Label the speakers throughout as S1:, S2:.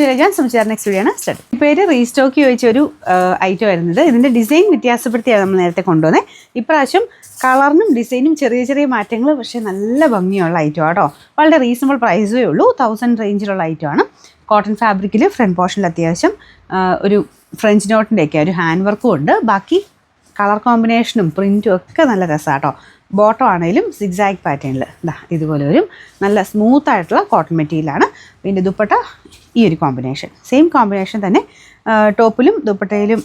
S1: ഞാൻ സംസാരിച്ച next video ആണ് സ്റ്റാർട്ട്. പേര് റീസ്റ്റോക്ക് ചോദിച്ചൊരു ഐറ്റം വരുന്നത്. ഇതിൻ്റെ ഡിസൈൻ വ്യത്യാസപ്പെടുത്തിയാണ് നമ്മൾ നേരത്തെ കൊണ്ടുവന്നത്. ഇപ്രാവശ്യം കളറിനും ഡിസൈനും ചെറിയ ചെറിയ മാറ്റങ്ങൾ, പക്ഷേ നല്ല ഭംഗിയുള്ള ഐറ്റം ആട്ടോ. വളരെ റീസണബിൾ പ്രൈസേ ഉള്ളൂ. 1000 റേഞ്ചിലുള്ള ഐറ്റമാണ്. കോട്ടൺ ഫാബ്രിക്കിൽ ഫ്രണ്ട് പോർഷനിൽ അത്യാവശ്യം ഒരു ഫ്രഞ്ച് നോട്ടിൻ്റെയൊക്കെ ഒരു ഹാൻഡ് വർക്കും ഉണ്ട്. ബാക്കി കളർ കോമ്പിനേഷനും പ്രിൻറ്റും ഒക്കെ നല്ല രസമാട്ടോ. ബോട്ടം ആണെങ്കിലും സിഗ്സാഗ് പാറ്റേണിൽ ഇതുപോലെ ഒരു നല്ല സ്മൂത്തായിട്ടുള്ള കോട്ടൺ മെറ്റീരിയലാണ്. പിന്നെ ദുപ്പട്ട ഈ ഒരു കോമ്പിനേഷൻ, സെയിം കോമ്പിനേഷൻ തന്നെ ടോപ്പിലും ദുപ്പട്ടയിലും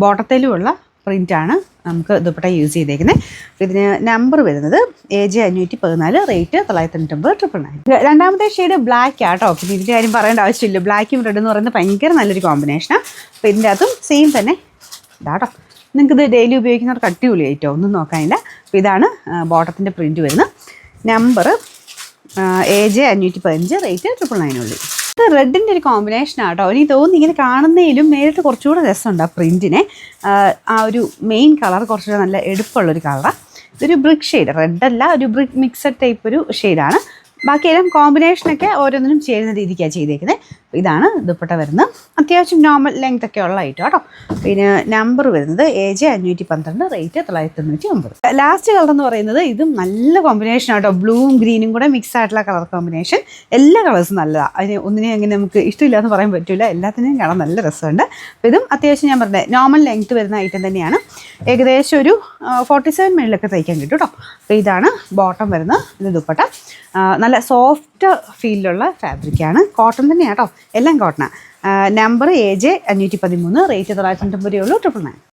S1: ബോട്ടത്തിലുമുള്ള പ്രിൻ്റാണ് നമുക്ക് ദുപ്പട്ട യൂസ് ചെയ്തേക്കുന്നത്. ഇതിന് നമ്പർ വരുന്നത് AJ 514, റേറ്റ് 999. രണ്ടാമത്തെ ഷെയ്ഡ് ബ്ലാക്ക് ആട്ടോ. പിന്നെ ഇതിൻ്റെ കാര്യം പറയേണ്ട ആവശ്യമില്ല. ബ്ലാക്കും റെഡ് എന്ന് പറയുന്നത് ഭയങ്കര നല്ലൊരു കോമ്പിനേഷനാണ്. അപ്പോൾ ഇതിൻ്റെ അതും സെയിം തന്നെ ഇതാട്ടോ. നിങ്ങൾക്കിത് ഡെയിലി ഉപയോഗിക്കുന്നവർക്ക് അടിപൊളി ഐറ്റം, ഒന്നും നോക്കാനില്ല. അപ്പോൾ ഇതാണ് ബോട്ടത്തിൻ്റെ പ്രിൻറ്റ് വരുന്നത്. Number AJ 515, rate 999. ഇത് റെഡിൻ്റെ ഒരു കോമ്പിനേഷനാട്ടോ. എനിക്ക് തോന്നുന്നു ഇങ്ങനെ കാണുന്നതിലും നേരിട്ട് കുറച്ചുകൂടെ രസമുണ്ട് ആ പ്രിൻറ്റിനെ. ആ ഒരു മെയിൻ കളർ കുറച്ചുകൂടെ നല്ല എടുപ്പുള്ളൊരു കളറാണ്. ഇതൊരു ബ്രിക്ക് ഷെയ്ഡ്, റെഡല്ല, ഒരു ബ്രിക്ക് മിക്സഡ് ടൈപ്പ് ഒരു ഷെയ്ഡാണ്. ബാക്കിയെല്ലാം കോമ്പിനേഷനൊക്കെ ഓരോന്നിനും ചേരുന്ന രീതിക്കാണ് ചെയ്തേക്കുന്നത്. ഇതാണ് ദുപ്പട്ട വരുന്നത്. അത്യാവശ്യം നോർമൽ ലെങ്ത് ഒക്കെ ഉള്ള ഐറ്റം കേട്ടോ. പിന്നെ നമ്പർ വരുന്നത് AJ 512, റേറ്റ് 999. ലാസ്റ്റ് കളർ എന്ന് പറയുന്നത് ഇതും നല്ല കോമ്പിനേഷൻ ആട്ടോ. ബ്ലൂവും ഗ്രീനും കൂടെ മിക്സ് ആയിട്ടുള്ള കളർ കോമ്പിനേഷൻ. എല്ലാ കളേഴ്സും നല്ലതാണ്. അതിന് ഒന്നിനെ അങ്ങനെ നമുക്ക് ഇഷ്ടമില്ല എന്ന് പറയാൻ പറ്റില്ല. എല്ലാത്തിനും കാണാൻ നല്ല രസമുണ്ട്. അപ്പോൾ ഇതും അത്യാവശ്യം ഞാൻ പറഞ്ഞത് നോർമൽ ലെങ്ത് വരുന്ന ഐറ്റം തന്നെയാണ്. ഏകദേശം ഒരു 47 മേളിലൊക്കെ തയ്ക്കാൻ കിട്ടും കേട്ടോ. അപ്പോൾ ഇതാണ് ബോട്ടം വരുന്നത്. ഇത് ദുപ്പട്ട നല്ല സോഫ്റ്റ് ഫീലിലുള്ള ഫാബ്രിക്കാണ്. കോട്ടൺ തന്നെയാണ് കേട്ടോ, എല്ലാം കോട്ടണാണ്. നമ്പർ AJ 513, റേറ്റ് 999 ഉള്ളൂ. 999.